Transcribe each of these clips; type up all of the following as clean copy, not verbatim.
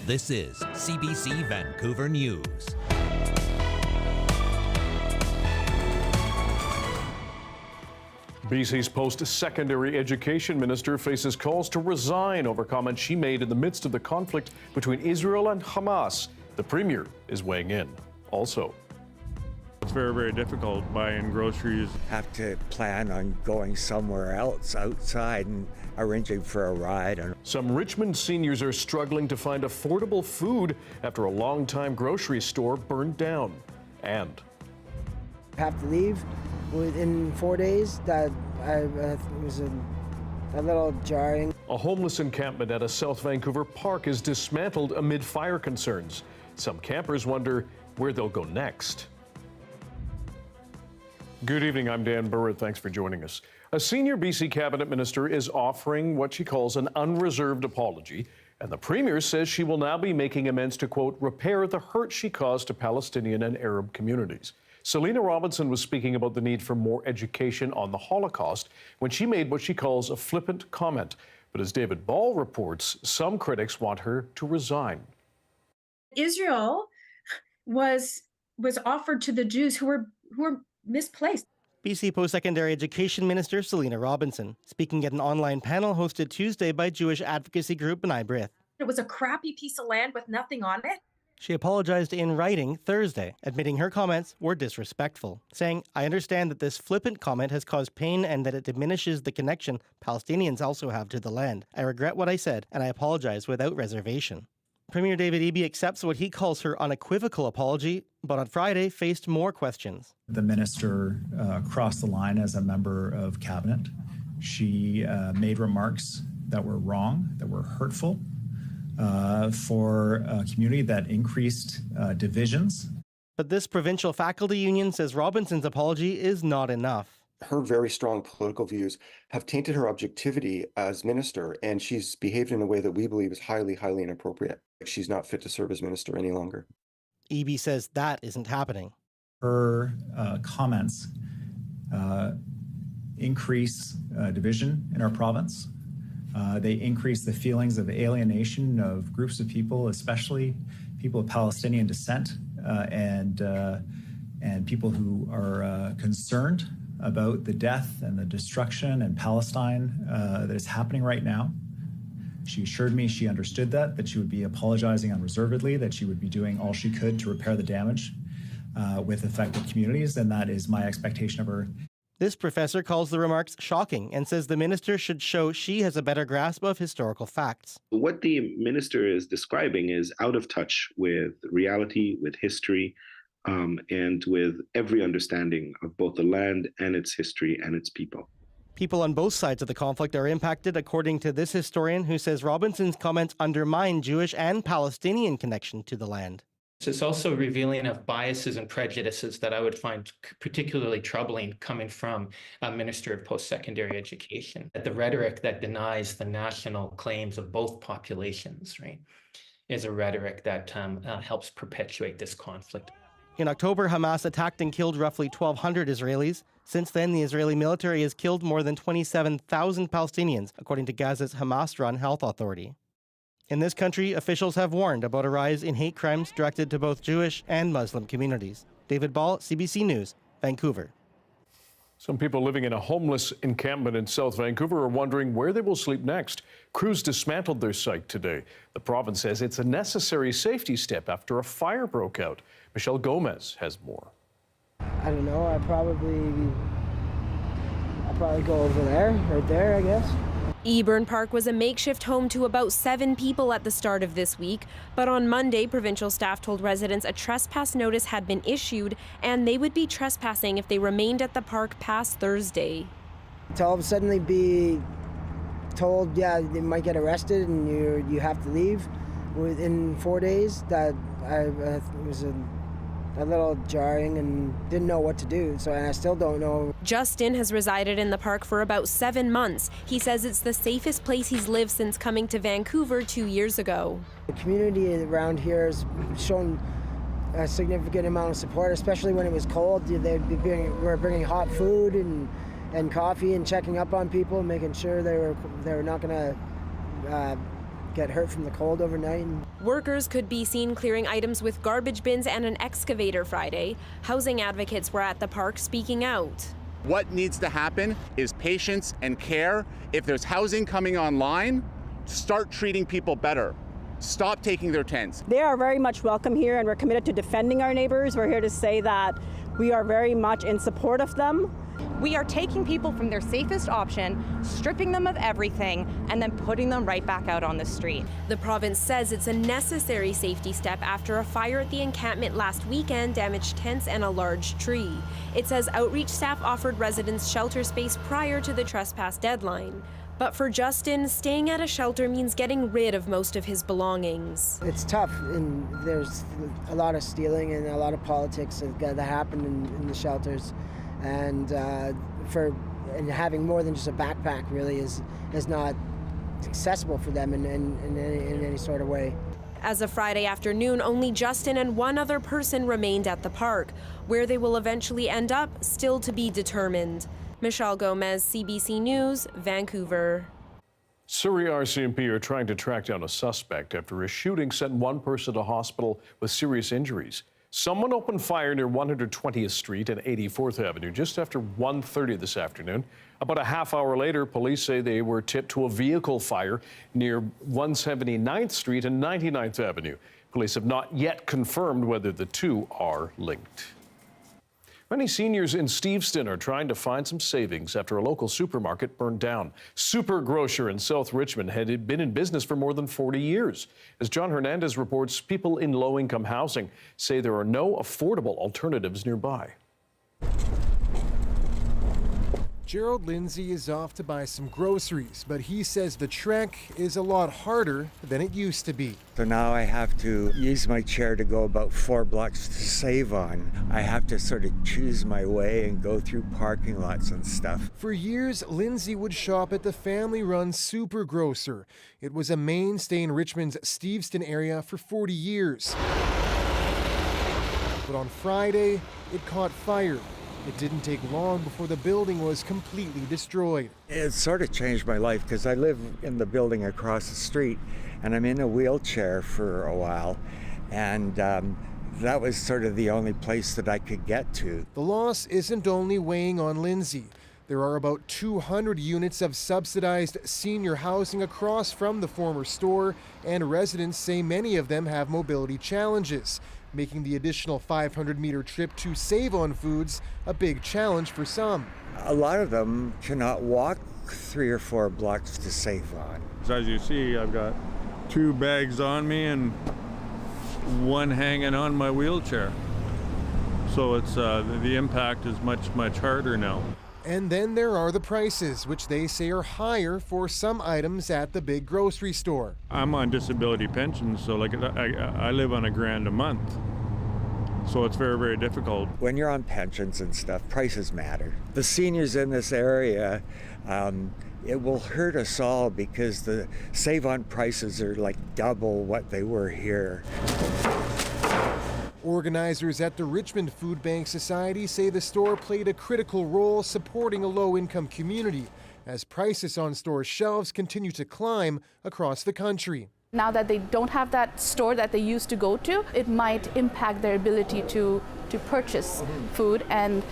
This is CBC Vancouver News. BC's post-secondary education minister faces calls to resign over comments she made in the midst of the conflict between Israel and Hamas. The premier is weighing in. Also, it's very, very difficult buying groceries. Have to plan on going somewhere else outside and arranging for a ride. Some Richmond seniors are struggling to find affordable food after a long-time grocery store burned down. And have to leave within 4 days. That was a little jarring. A homeless encampment at a South Vancouver park is dismantled amid fire concerns. Some campers wonder where they'll go next. Good evening, I'm Dan Burritt. Thanks for joining us. A senior BC cabinet minister is offering what she calls an unreserved apology, and the premier says she will now be making amends to, quote, repair the hurt she caused to Palestinian and Arab communities. Selena Robinson was speaking about the need for more education on the Holocaust when she made what she calls a flippant comment. But as David Ball reports, some critics want her to resign. Israel was offered to the Jews who were misplaced. BC Post-Secondary Education Minister Selena Robinson, speaking at an online panel hosted Tuesday by Jewish advocacy group B'nai B'rith. It was a crappy piece of land with nothing on it. She apologized in writing Thursday, admitting her comments were disrespectful, saying, I understand that this flippant comment has caused pain and that it diminishes the connection Palestinians also have to the land. I regret what I said, and I apologize without reservation. Premier David Eby accepts what he calls her unequivocal apology, but on Friday faced more questions. The minister crossed the line as a member of cabinet. She made remarks that were wrong, that were hurtful for a community that increased divisions. But this provincial faculty union says Robinson's apology is not enough. Her very strong political views have tainted her objectivity as minister, and she's behaved in a way that we believe is highly, highly inappropriate. She's not fit to serve as minister any longer. Eby says that isn't happening. Her comments increase division in our province. They increase the feelings of alienation of groups of people, especially people of Palestinian descent and people who are concerned about the death and the destruction in Palestine that is happening right now. She assured me she understood that she would be apologizing unreservedly, that she would be doing all she could to repair the damage with affected communities, and that is my expectation of her. This professor calls the remarks shocking and says the minister should show she has a better grasp of historical facts. What the minister is describing is out of touch with reality, with history, and with every understanding of both the land and its history and its people. People on both sides of the conflict are impacted, according to this historian who says Robinson's comments undermine Jewish and Palestinian connection to the land. It's also revealing of biases and prejudices that I would find particularly troubling coming from a minister of post-secondary education. The rhetoric that denies the national claims of both populations, right, is a rhetoric that helps perpetuate this conflict. In October, Hamas attacked and killed roughly 1,200 Israelis. Since then, the Israeli military has killed more than 27,000 Palestinians, according to Gaza's Hamas-run health authority. In this country, officials have warned about a rise in hate crimes directed to both Jewish and Muslim communities. David Ball, CBC News, Vancouver. Some people living in a homeless encampment in South Vancouver are wondering where they will sleep next. Crews dismantled their site today. The province says it's a necessary safety step after a fire broke out. Michelle Gomez has more. I don't know. I'll probably go over there, right there, I guess. Eburn Park was a makeshift home to about 7 people at the start of this week, but on Monday, provincial staff told residents a trespass notice had been issued and they would be trespassing if they remained at the park past Thursday. To all of a sudden be told, yeah, they might get arrested and you have to leave within 4 days, that was a little jarring and didn't know what to do, and I still don't know. Justin has resided in the park for about 7 months. He says it's the safest place he's lived since coming to Vancouver 2 years ago. The community around here has shown a significant amount of support, especially when it was cold. We're bringing hot food and coffee and checking up on people, making sure they were not going to get hurt from the cold overnight. Workers could be seen clearing items with garbage bins and an excavator Friday. Housing advocates were at the park speaking out. What needs to happen is patience and care. If there's housing coming online, start treating people better. Stop taking their tents. They are very much welcome here, and we're committed to defending our neighbors. We're here to say that we are very much in support of them. We are taking people from their safest option, stripping them of everything, and then putting them right back out on the street. The province says it's a necessary safety step after a fire at the encampment last weekend damaged tents and a large tree. It says outreach staff offered residents shelter space prior to the trespass deadline. But for Justin, staying at a shelter means getting rid of most of his belongings. It's tough, and there's a lot of stealing and a lot of politics that happen in the shelters. And having more than just a backpack really is not accessible for them in any sort of way. As of Friday afternoon, only Justin and one other person remained at the park. Where they will eventually end up, still to be determined. Michelle Gomez, CBC News, Vancouver. Surrey RCMP are trying to track down a suspect after a shooting sent one person to hospital with serious injuries. Someone opened fire near 120th Street and 84th Avenue just after 1:30 this afternoon. About a half hour later, police say they were tipped to a vehicle fire near 179th Street and 99th Avenue. Police have not yet confirmed whether the two are linked. Many seniors in Steveston are trying to find some savings after a local supermarket burned down. Super Grocer in South Richmond had been in business for more than 40 years. As John Hernandez reports, people in low-income housing say there are no affordable alternatives nearby. Gerald Lindsay is off to buy some groceries, but he says the trek is a lot harder than it used to be. So now I have to use my chair to go about 4 blocks to save on. I have to sort of choose my way and go through parking lots and stuff. For years, Lindsay would shop at the family-run Super Grocer. It was a mainstay in Richmond's Steveston area for 40 years. But on Friday, it caught fire. It didn't take long before the building was completely destroyed. It sort of changed my life because I live in the building across the street and I'm in a wheelchair for a while. And that was sort of the only place that I could get to. The loss isn't only weighing on Lindsay. There are about 200 units of subsidized senior housing across from the former store, and residents say many of them have mobility challenges, making the additional 500-meter trip to save on foods a big challenge for some. A lot of them cannot walk 3 or 4 blocks to save on. As you see, I've got 2 bags on me and 1 hanging on my wheelchair. So it's the impact is much harder now. And then there are the prices, which they say are higher for some items at the big grocery store. I'm on disability pension, so like I live on $1,000 a month. So it's very difficult. When you're on pensions and stuff, prices matter. The seniors in this area, it will hurt us all because the save-on prices are like double what they were here. Organizers at the Richmond Food Bank Society say the store played a critical role supporting a low-income community as prices on store shelves continue to climb across the country. Now that they don't have that store that they used to go to, it might impact their ability to purchase food, and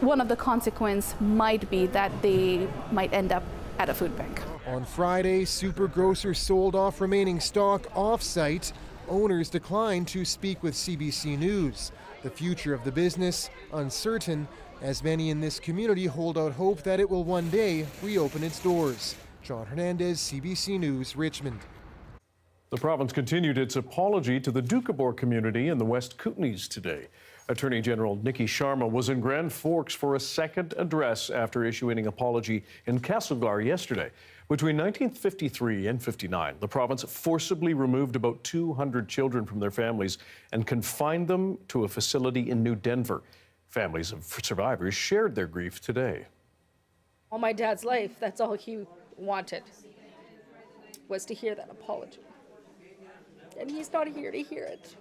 one of the consequences might be that they might end up at a food bank. On Friday, Super Grocer sold off remaining stock off-site. Owners declined to speak with CBC News. The future of the business uncertain, as many in this community hold out hope that it will one day reopen its doors. John Hernandez, CBC News, Richmond. The province continued its apology to the Doukhobor community in the West Kootenays today. Attorney General Nikki Sharma was in Grand Forks for a second address after issuing an apology in Castlegar yesterday. Between 1953 and 59, the province forcibly removed about 200 children from their families and confined them to a facility in New Denver. Families of survivors shared their grief today. All my dad's life, that's all he wanted, was to hear that apology. And he's not here to hear it.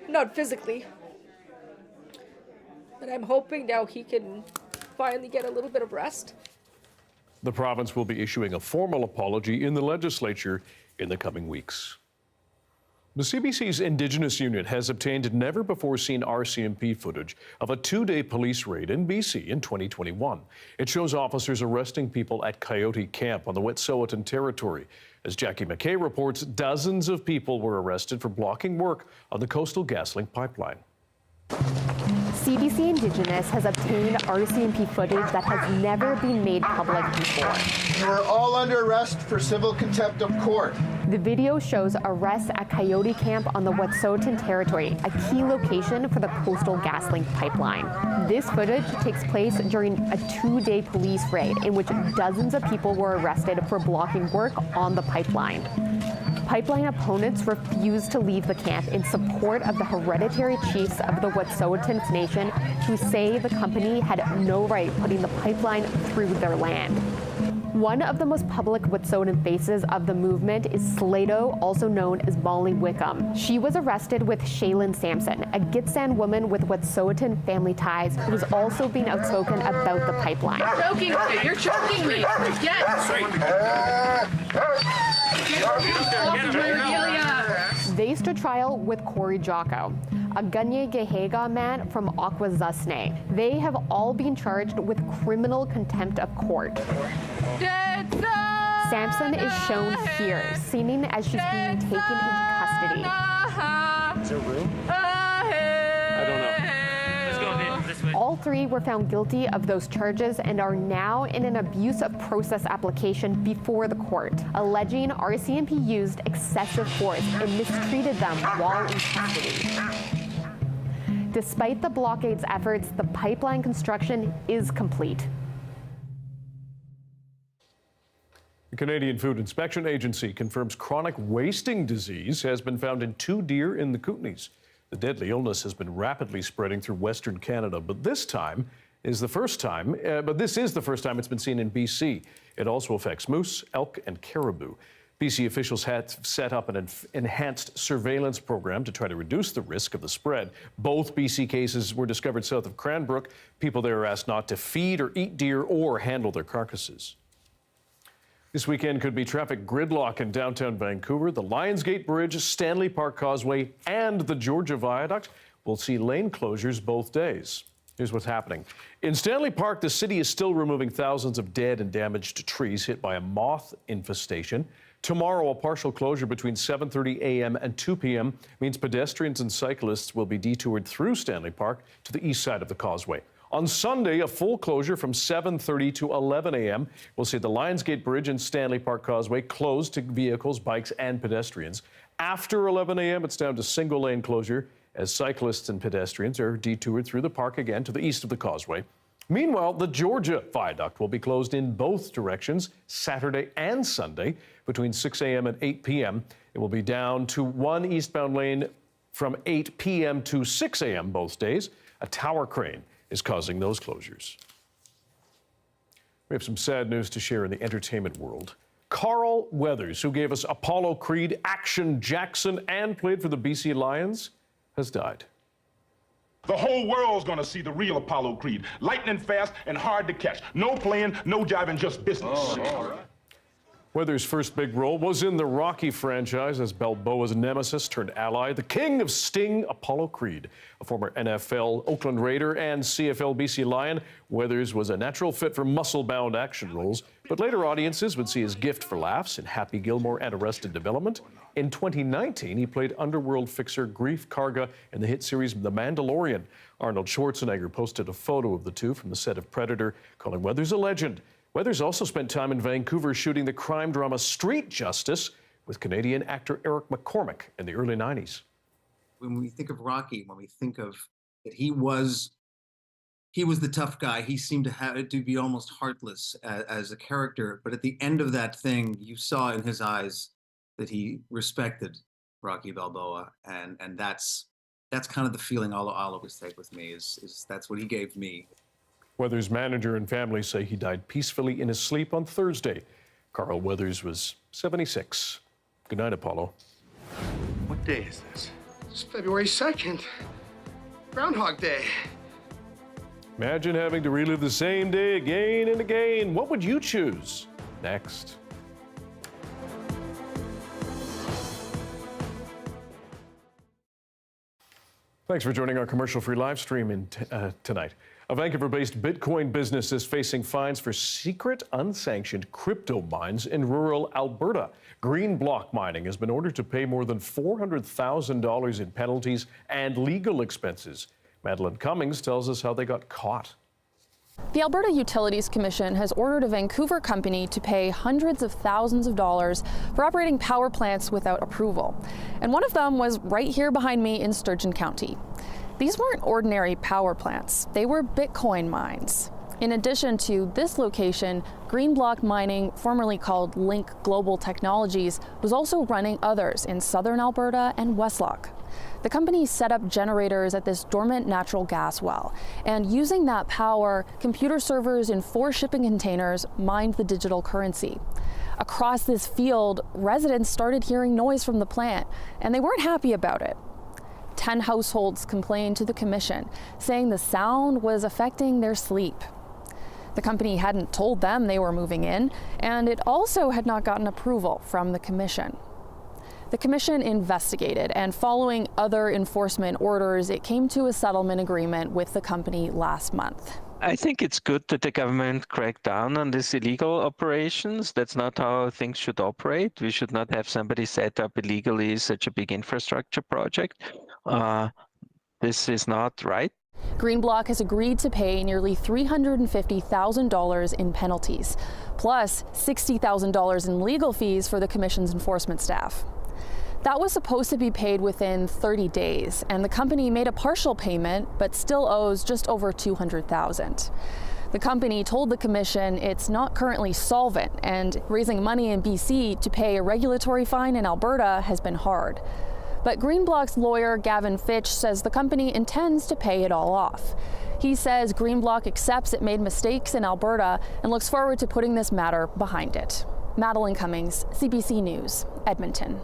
Not physically, but I'm hoping now he can finally get a little bit of rest. The province will be issuing a formal apology in the legislature in the coming weeks. The CBC's Indigenous Unit has obtained never-before-seen RCMP footage of a two-day police raid in BC in 2021. It shows officers arresting people at Coyote Camp on the Wet'suwet'en territory. As Jackie McKay reports, dozens of people were arrested for blocking work on the Coastal GasLink pipeline. CBC Indigenous has obtained RCMP footage that has never been made public before. You are all under arrest for civil contempt of court. The video shows arrests at Coyote Camp on the Wet'suwet'en territory, a key location for the Coastal GasLink pipeline. This footage takes place during a two-day police raid in which dozens of people were arrested for blocking work on the pipeline. Pipeline opponents refused to leave the camp in support of the hereditary chiefs of the Wet'suwet'en Nation, who say the company had no right putting the pipeline through their land. One of the most public Wet'suwet'en faces of the movement is Slato, also known as Molly Wickham. She was arrested with Shaylin Sampson, a Gitxsan woman with Wet'suwet'en family ties, who was also being outspoken about the pipeline. Choking me. You're choking me. They stood trial with Corey Jocko, a Gunye Gehega man from Akwesasne. They have all been charged with criminal contempt of court. Sampson is shown here, singing as she's being taken into custody. Is there room? I don't know. Let's go this way. All three were found guilty of those charges and are now in an abuse of process application before the court, alleging RCMP used excessive force and mistreated them while in custody. Despite the blockade's efforts, the pipeline construction is complete. The Canadian Food Inspection Agency confirms chronic wasting disease has been found in 2 deer in the Kootenays. The deadly illness has been rapidly spreading through Western Canada, but this is the first time it's been seen in BC. It also affects moose, elk, and caribou. BC officials had set up an enhanced surveillance program to try to reduce the risk of the spread. Both BC cases were discovered south of Cranbrook. People there are asked not to feed or eat deer or handle their carcasses. This weekend could be traffic gridlock in downtown Vancouver. The Lionsgate Bridge, Stanley Park Causeway, and the Georgia Viaduct will see lane closures both days. Here's what's happening. In Stanley Park, the city is still removing thousands of dead and damaged trees hit by a moth infestation. Tomorrow, a partial closure between 7:30 a.m. and 2 p.m. means pedestrians and cyclists will be detoured through Stanley Park to the east side of the causeway. On Sunday, a full closure from 7:30 to 11 a.m. will see the Lionsgate Bridge and Stanley Park Causeway closed to vehicles, bikes, and pedestrians. After 11 a.m., it's down to single-lane closure as cyclists and pedestrians are detoured through the park again to the east of the causeway. Meanwhile, the Georgia Viaduct will be closed in both directions Saturday and Sunday between 6 a.m. and 8 p.m. It will be down to one eastbound lane from 8 p.m. to 6 a.m. both days. A tower crane is causing those closures. We have some sad news to share in the entertainment world. Carl Weathers, who gave us Apollo Creed, Action Jackson, and played for the BC Lions, has died. The whole world's gonna see the real Apollo Creed. Lightning fast and hard to catch. No playing, no jiving, just business. All right. Weathers' first big role was in the Rocky franchise as Balboa's nemesis turned ally, the king of Sting, Apollo Creed. A former NFL Oakland Raider and CFL BC Lion, Weathers was a natural fit for muscle-bound action roles, but later audiences would see his gift for laughs in Happy Gilmore and Arrested Development. In 2019, he played underworld fixer Greef Karga in the hit series The Mandalorian. Arnold Schwarzenegger posted a photo of the two from the set of Predator, calling Weathers a legend. Weathers also spent time in Vancouver shooting the crime drama Street Justice with Canadian actor Eric McCormack in the early 90s. When we think of Rocky, when we think of that he was the tough guy, he seemed to be almost heartless as a character. But at the end of that thing, you saw in his eyes that he respected Rocky Balboa. And that's kind of the feeling I'll always take with me is that's what he gave me. Weathers' manager and family say he died peacefully in his sleep on Thursday. Carl Weathers was 76. Good night, Apollo. What day is this? It's February 2nd. Groundhog Day. Imagine having to relive the same day again and again. What would you choose? Next. Thanks for joining our commercial-free live stream tonight. A Vancouver-based Bitcoin business is facing fines for secret, unsanctioned crypto mines in rural Alberta. Green block mining has been ordered to pay more than $400,000 in penalties and legal expenses. Madeline Cummings tells us how they got caught. The Alberta Utilities Commission has ordered a Vancouver company to pay hundreds of thousands of dollars for operating power plants without approval. And one of them was right here behind me in Sturgeon County. These weren't ordinary power plants, they were Bitcoin mines. In addition to this location, Green Block Mining, formerly called Link Global Technologies, was also running others in southern Alberta and Westlock. The company set up generators at this dormant natural gas well, and using that power, computer servers in 4 shipping containers mined the digital currency. Across this field, residents started hearing noise from the plant, and they weren't happy about it. 10 households complained to the commission, saying the sound was affecting their sleep. The company hadn't told them they were moving in, and it also had not gotten approval from the commission. The commission investigated, and following other enforcement orders, it came to a settlement agreement with the company last month. I think it's good that the government cracked down on these illegal operations. That's not how things should operate. We should not have somebody set up illegally such a big infrastructure project. This is not right. Green Block has agreed to pay nearly $350,000 in penalties, plus $60,000 in legal fees for the commission's enforcement staff. That was supposed to be paid within 30 days, and the company made a partial payment, but still owes just over $200,000. The company told the commission it's not currently solvent, and raising money in BC to pay a regulatory fine in Alberta has been hard. But Green Block's lawyer, Gavin Fitch, says the company intends to pay it all off. He says Green Block accepts it made mistakes in Alberta and looks forward to putting this matter behind it. Madeline Cummings, CBC News, Edmonton.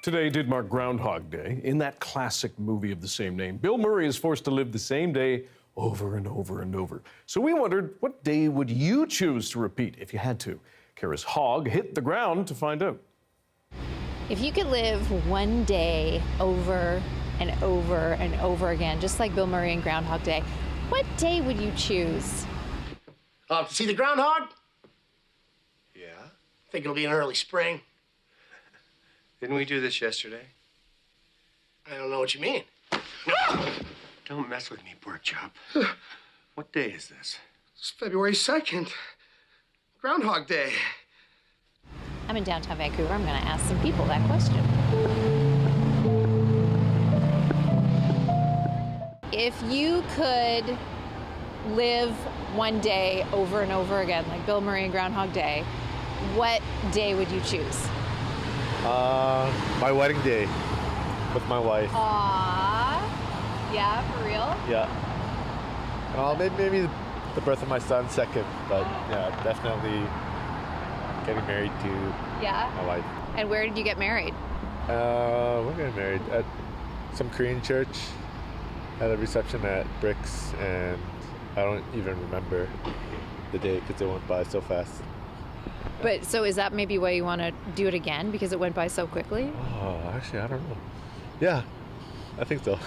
Today did mark Groundhog Day. In that classic movie of the same name, Bill Murray is forced to live the same day over and over and over. So we wondered, what day would you choose to repeat if you had to? Kara's hog hit the ground to find out. If you could live one day over and over and over again, just like Bill Murray in Groundhog Day, what day would you choose? See the groundhog? Yeah. Think it'll be in early spring. Didn't we do this yesterday? I don't know what you mean. Don't mess with me, pork chop. What day is this? It's February 2nd. Groundhog Day. I'm in downtown Vancouver. I'm going to ask some people that question. If you could live one day over and over again, like Bill Murray in Groundhog Day, what day would you choose? My wedding day with my wife. Aww. Yeah, for real? Yeah. Maybe the birth of my son second, but yeah, definitely getting married to my wife. And where did you get married? We're getting married at some Korean church. Had a reception at Bricks, and I don't even remember the date because it went by so fast. But so is that maybe why you want to do it again, because it went by so quickly? Oh, actually, I don't know. Yeah, I think so.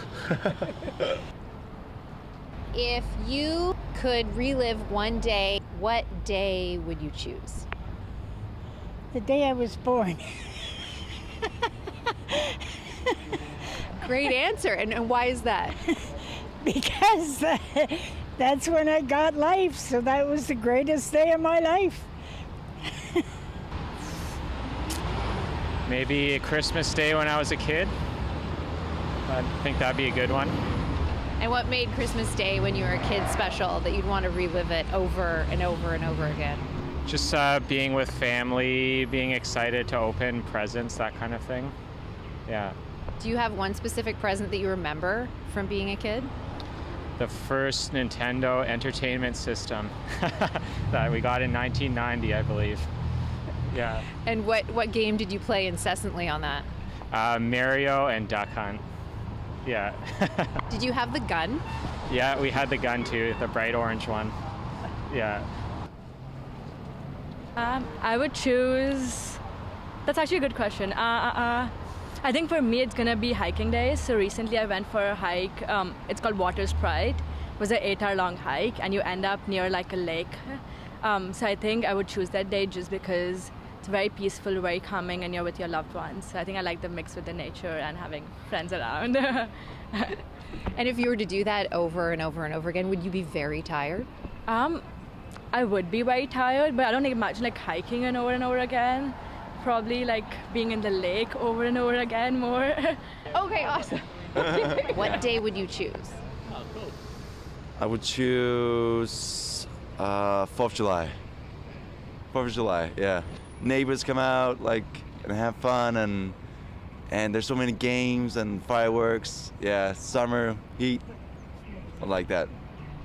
If you could relive one day, what day would you choose? The day I was born. Great answer. And why is that? Because that's when I got life, so that was the greatest day of my life. Maybe Christmas Day when I was a kid. I think that'd be a good one. And what made Christmas Day when you were a kid special that you'd want to relive it over and over and over again? Just being with family, being excited to open presents, that kind of thing. Yeah. Do you have one specific present that you remember from being a kid? The first Nintendo Entertainment System that we got in 1990, I believe. Yeah. And what game did you play incessantly on that? Mario and Duck Hunt. Yeah. Did you have the gun? Yeah, we had the gun too, the bright orange one. Yeah. I would choose. That's actually a good question. I think for me it's gonna be hiking days. So recently I went for a hike. It's called Water's Pride. It was an 8-hour-long hike, and you end up near like a lake. So I think I would choose that day just because it's very peaceful, very calming, and you're with your loved ones. So I think I like the mix with the nature and having friends around. And if you were to do that over and over and over again, would you be very tired? I would be very tired, but I don't imagine like hiking and over again. Probably like being in the lake over and over again more. Okay, awesome. What day would you choose? I would choose 4th of July. 4th of July, yeah. Neighbors come out like and have fun, and there's so many games and fireworks. Yeah, summer, heat. I like that.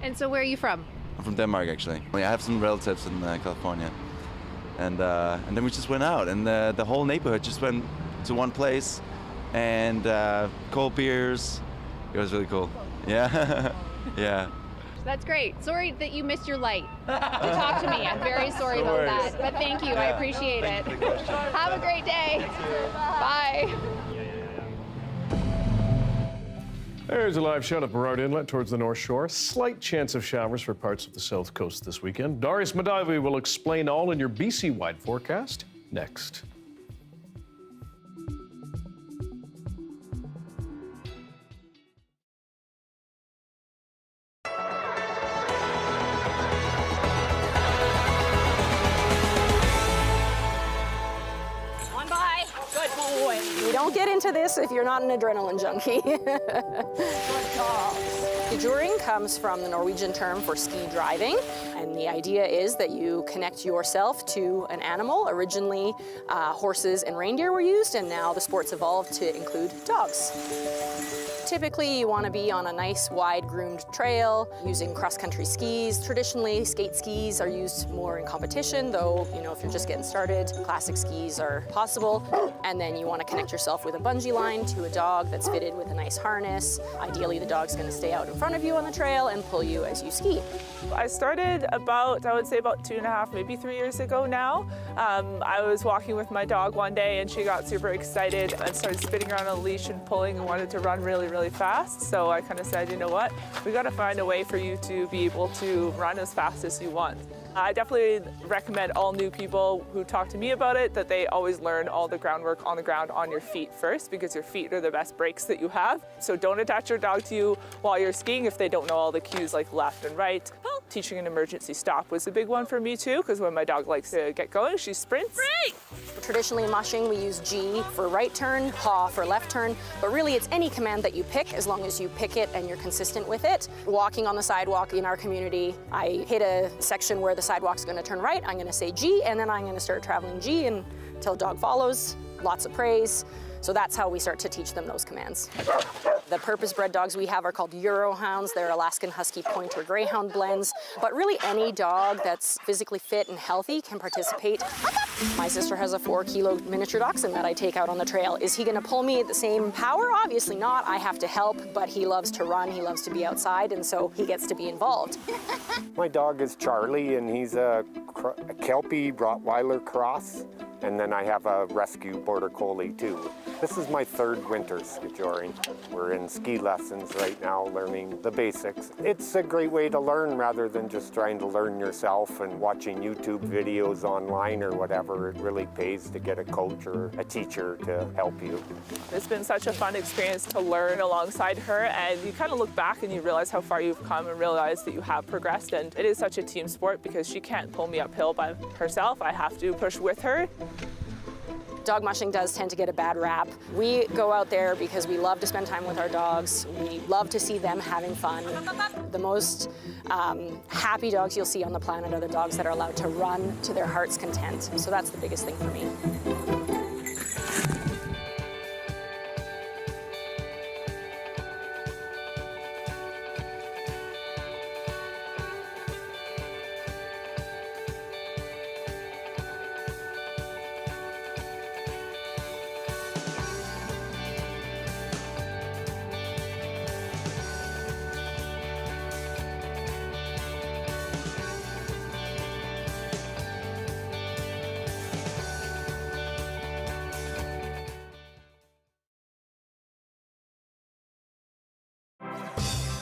And so where are you from? I'm from Denmark, actually. I have some relatives in California. And then we just went out, and the whole neighborhood just went to one place, and cold beers. It was really cool. Yeah, yeah. That's great. Sorry that you missed your light to talk to me. I'm very sorry about that. But thank you. I appreciate it. Have a great day. Bye. There's a live shot of Burrard Inlet towards the North Shore. Slight chance of showers for parts of the South Coast this weekend. Darius Madavi will explain all in your BC-wide forecast next. You don't get into this if you're not an adrenaline junkie. Skijuring comes from the Norwegian term for ski driving, and the idea is that you connect yourself to an animal. Originally, horses and reindeer were used, and now the sport's evolved to include dogs. Typically, you want to be on a nice, wide-groomed trail using cross-country skis. Traditionally, skate skis are used more in competition, though, you know, if you're just getting started, classic skis are possible. And then you want to connect yourself with a bungee line to a dog that's fitted with a nice harness. Ideally, the dog's going to stay out in front of you on the trail and pull you as you ski. I started about, I would say about 2.5, maybe 3 years ago now. I was walking with my dog one day, and she got super excited and started spinning around on a leash and pulling and wanted to run really fast. So I kind of said, you know what, we got to find a way for you to be able to run as fast as you want. I definitely recommend all new people who talk to me about it that they always learn all the groundwork on the ground on your feet first, because your feet are the best brakes that you have. So don't attach your dog to you while you're skiing if they don't know all the cues like left and right. Teaching an emergency stop was a big one for me too, because when my dog likes to get going, she sprints. Traditionally, mushing, we use G for right turn, paw for left turn, but really it's any command that you pick as long as you pick it and you're consistent with it. Walking on the sidewalk in our community, I hit a section where the sidewalk's going to turn right, I'm going to say G, and then I'm going to start traveling G until dog follows. Lots of praise. So that's how we start to teach them those commands. The purpose-bred dogs we have are called Eurohounds. They're Alaskan Husky Pointer Greyhound blends. But really any dog that's physically fit and healthy can participate. My sister has a 4-kilo miniature dachshund that I take out on the trail. Is he going to pull me at the same power? Obviously not. I have to help, but he loves to run, he loves to be outside, and so he gets to be involved. My dog is Charlie, and he's a Kelpie Rottweiler cross, and then I have a rescue Border Collie too. This is my 3rd winter skijoring. We're in ski lessons right now, learning the basics. It's a great way to learn rather than just trying to learn yourself and watching YouTube videos online or whatever. It really pays to get a coach or a teacher to help you. It's been such a fun experience to learn alongside her, and you kind of look back and you realize how far you've come and realize that you have progressed. And it is such a team sport because she can't pull me uphill by herself. I have to push with her. Dog mushing does tend to get a bad rap. We go out there because we love to spend time with our dogs. We love to see them having fun. The most happy dogs you'll see on the planet are the dogs that are allowed to run to their heart's content. So that's the biggest thing for me.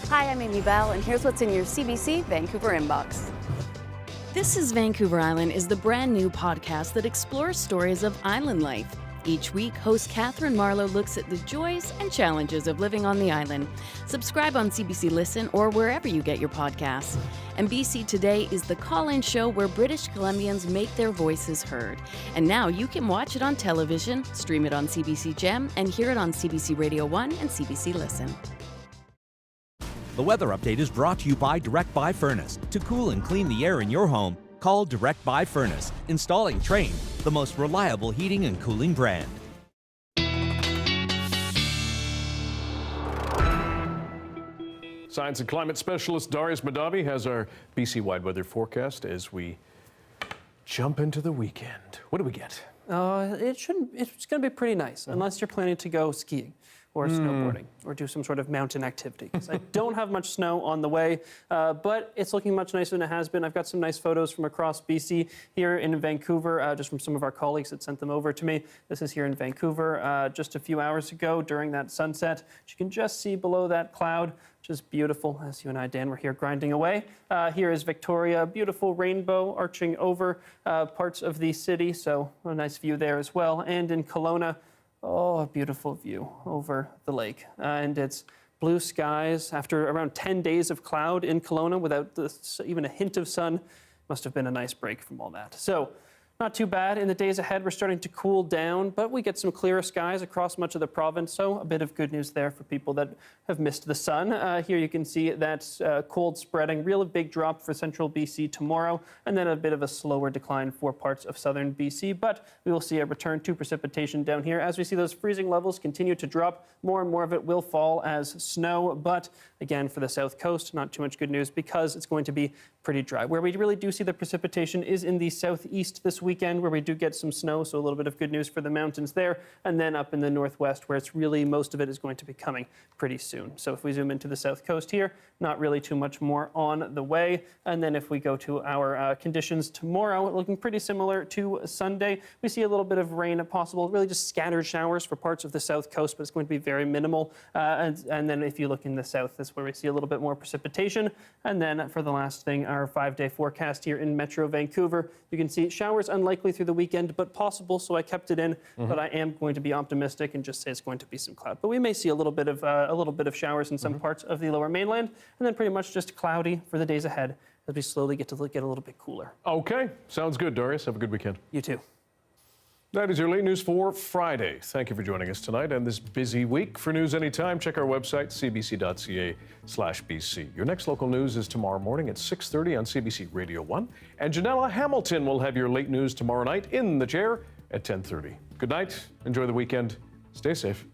Hi, I'm Amy Bell, and here's what's in your CBC Vancouver inbox. This is Vancouver Island is the brand new podcast that explores stories of island life. Each week, host Catherine Marlowe looks at the joys and challenges of living on the island. Subscribe on CBC Listen or wherever you get your podcasts. And BC Today is the call-in show where British Columbians make their voices heard. And now you can watch it on television, stream it on CBC Gem, and hear it on CBC Radio 1 and CBC Listen. The weather update is brought to you by Direct Buy Furnace. To cool and clean the air in your home, call Direct Buy Furnace. Installing Train, the most reliable heating and cooling brand. Science and climate specialist Darius Madavi has our BC-wide weather forecast as we jump into the weekend. What do we get? It's going to be pretty nice, unless you're planning to go skiing or snowboarding or do some sort of mountain activity. I don't have much snow on the way, but it's looking much nicer than it has been. I've got some nice photos from across BC here in Vancouver, just from some of our colleagues that sent them over to me. This is here in Vancouver just a few hours ago during that sunset. You can just see below that cloud, which is beautiful, as you and I, Dan, were here grinding away. Here is Victoria, beautiful rainbow arching over parts of the city, so a nice view there as well. And in Kelowna, oh, a beautiful view over the lake. And it's blue skies after around 10 days of cloud in Kelowna without even a hint of sun. Must have been a nice break from all that. So not too bad. In the days ahead, we're starting to cool down, but we get some clearer skies across much of the province, so a bit of good news there for people that have missed the sun. Here you can see that's cold spreading, real big drop for central BC tomorrow, and then a bit of a slower decline for parts of southern BC, but we will see a return to precipitation down here. As we see those freezing levels continue to drop, more and more of it will fall as snow, but again, for the south coast, not too much good news because it's going to be pretty dry. Where we really do see the precipitation is in the southeast this weekend, where we do get some snow, so a little bit of good news for the mountains there, and then up in the northwest, where it's really most of it is going to be coming pretty soon. So if we zoom into the south coast here, not really too much more on the way. And then if we go to our conditions tomorrow, looking pretty similar to Sunday. We see a little bit of rain possible, really just scattered showers for parts of the south coast, but it's going to be very minimal. And then if you look in the south, that's where we see a little bit more precipitation. And then for the last thing, our 5-day forecast here in Metro Vancouver, you can see showers unlikely through the weekend, but possible, so I kept it in. But I am going to be optimistic and just say it's going to be some cloud. But we may see a little bit of showers in some parts of the lower mainland, and then pretty much just cloudy for the days ahead as we slowly get a little bit cooler. Okay, sounds good, Darius. Have a good weekend. You too. That is your late news for Friday. Thank you for joining us tonight and this busy week. For news anytime, check our website, cbc.ca/BC. Your next local news is tomorrow morning at 6:30 on CBC Radio 1. And Janella Hamilton will have your late news tomorrow night in the chair at 10:30. Good night. Enjoy the weekend. Stay safe.